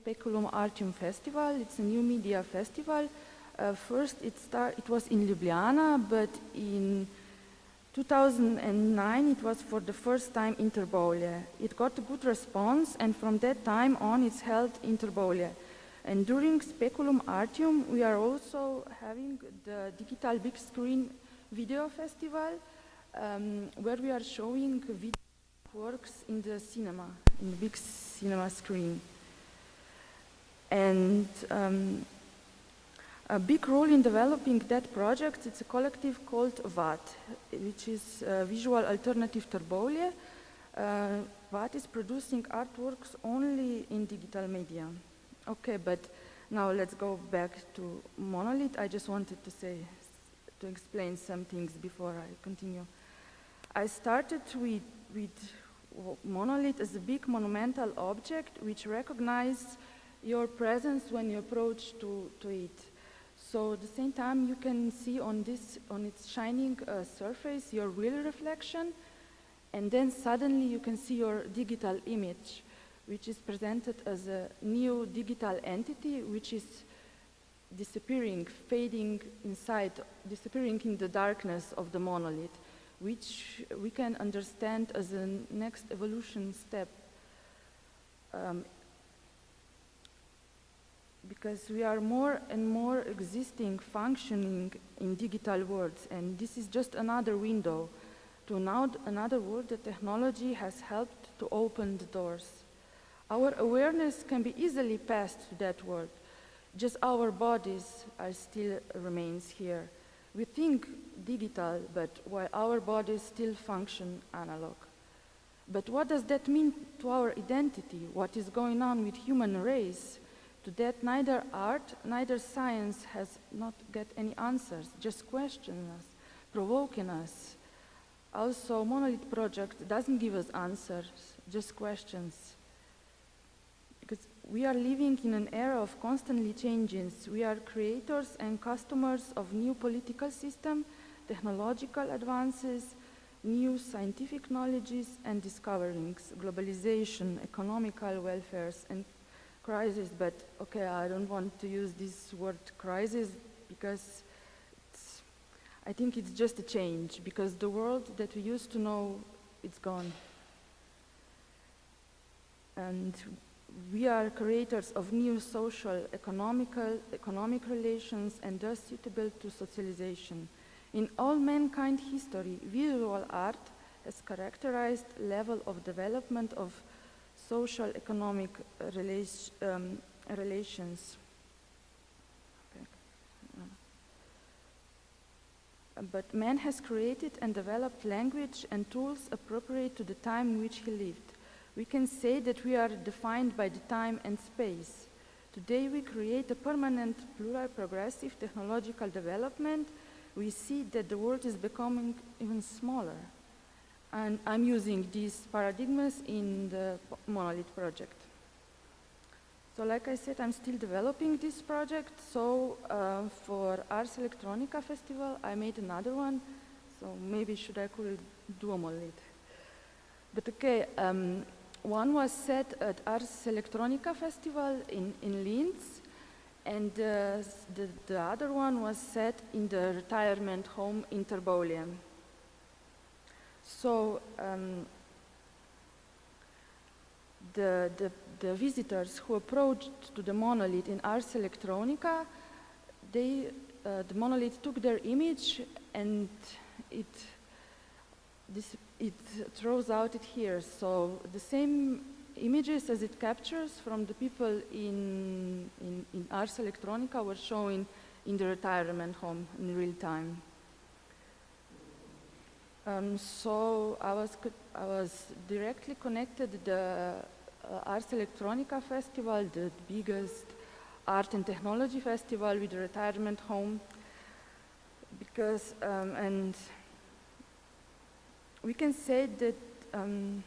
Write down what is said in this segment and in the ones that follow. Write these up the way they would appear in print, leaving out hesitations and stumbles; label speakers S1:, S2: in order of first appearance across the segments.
S1: Speculum Artium Festival. It's a new media festival. First, it was in Ljubljana, but in 2009 it was for the first time in Trbovlje. It got a good response, and from that time on it's held in Trbovlje. And during Speculum Artium we are also having the digital big screen video festival, where we are showing video works in the cinema, in the big cinema screen. And a big role in developing that project, it's a collective called VAT, which is Visual Alternative Trbovlje. VAT is producing artworks only in digital media. Okay, but now let's go back to Monolith. I just wanted to explain some things before I continue. I started with Monolith as a big monumental object which recognizes your presence when you approach to it. So at the same time you can see on its shining surface your real reflection, and then suddenly you can see your digital image, which is presented as a new digital entity which is disappearing, fading inside, disappearing in the darkness of the monolith, which we can understand as a next evolution step. Because we are more and more existing, functioning in digital worlds, and this is just another window to now another world that technology has helped to open the doors. Our awareness can be easily passed to that world, just our bodies are still remains here. We think digital, but while our bodies still function analog. But what does that mean to our identity? What is going on with human race? To that neither art, neither science has not get any answers, just questions us, provoking us. Also, Monolith project doesn't give us answers, just questions. Because we are living in an era of constantly changes. We are creators and customers of new political system, technological advances, new scientific knowledges and discoverings, globalization, economical welfares, and crisis. But okay, I don't want to use this word crisis because I think it's just a change, because the world that we used to know, it's gone. And we are creators of new social, economic relations, and thus suitable to socialization. In all mankind history, visual art has characterized level of development of social economic relations. But man has created and developed language and tools appropriate to the time in which he lived. We can say that we are defined by the time and space. Today we create a permanent, plural, progressive technological development. We see that the world is becoming even smaller. And I'm using these paradigms in the Monolith project. So like I said, I'm still developing this project. So for Ars Electronica Festival, I made another one. So maybe I could do a Monolith. But okay, one was set at Ars Electronica Festival in Linz, and the other one was set in the retirement home in Trbovlje. So the visitors who approached to the monolith in Ars Electronica, the monolith took their image and it throws out it here. So the same images as it captures from the people in Ars Electronica were showing in the retirement home in real time. So I was directly connected to the Ars Electronica Festival, the biggest art and technology festival with the retirement home, because and we can say that in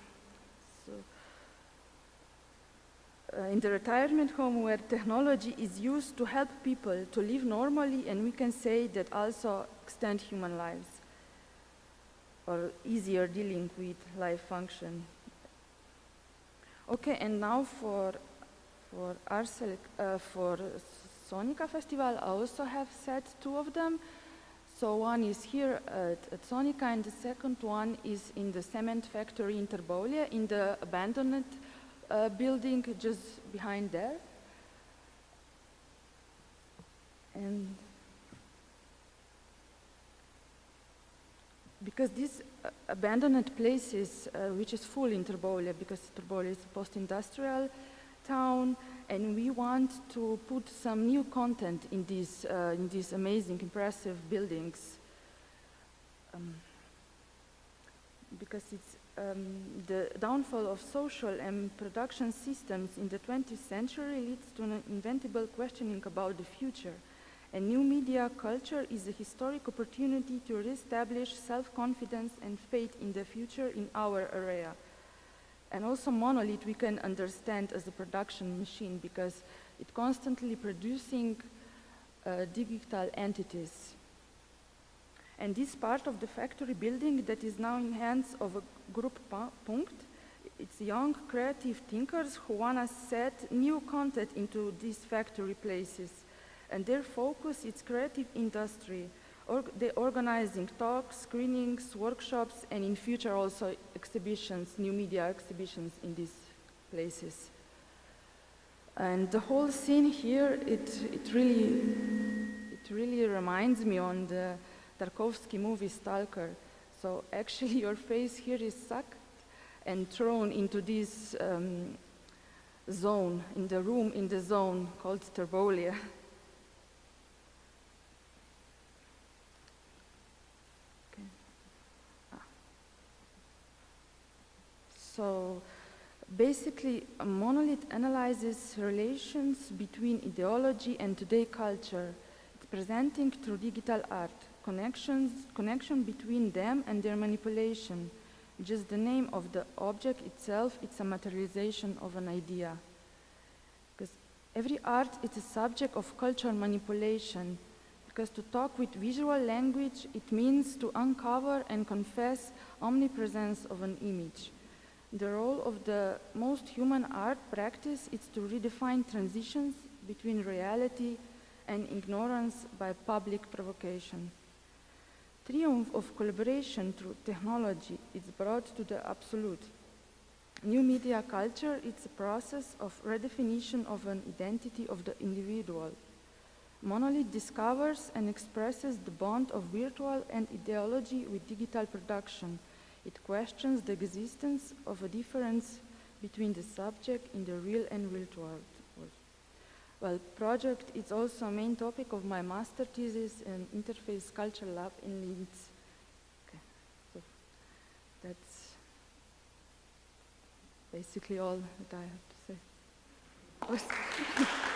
S1: the retirement home where technology is used to help people to live normally, and we can say that also extend human lives, or easier dealing with life function. Okay, and now for for Sonica Festival, I also have set 2 of them. So one is here at Sonica, and the second one is in the cement factory in Trbovlje, in the abandoned building just behind there. And because these abandoned places, which is full in Trbovlje, because Trbovlje is a post-industrial town, and we want to put some new content in these amazing, impressive buildings, because it's the downfall of social and production systems in the 20th century leads to an inventable questioning about the future. And new media culture is a historic opportunity to reestablish self-confidence and faith in the future in our area. And also Monolith we can understand as a production machine because it's constantly producing digital entities. And this part of the factory building that is now in hands of a group Punkt, it's young creative thinkers who want to set new content into these factory places. And their focus is creative industry. They're organizing talks, screenings, workshops, and in future also exhibitions, new media exhibitions in these places. And the whole scene here, it really reminds me on the Tarkovsky movie Stalker. So actually your face here is sucked and thrown into this zone, in the room, in the zone called Trbovlje. So basically, a Monolith analyzes relations between ideology and today culture. It's presenting through digital art, connection between them and their manipulation. Just the name of the object itself, it's a materialization of an idea. Because every art is a subject of cultural manipulation. Because to talk with visual language, it means to uncover and confess omnipresence of an image. The role of the most human art practice is to redefine transitions between reality and ignorance by public provocation. Triumph of collaboration through technology is brought to the absolute. New media culture is a process of redefinition of an identity of the individual. Monolith discovers and expresses the bond of virtual and ideology with digital production. It questions the existence of a difference between the subject in the real and virtual world. Well, project is also a main topic of my master thesis in Interface Culture Lab in Linz. Okay, so that's basically all that I have to say.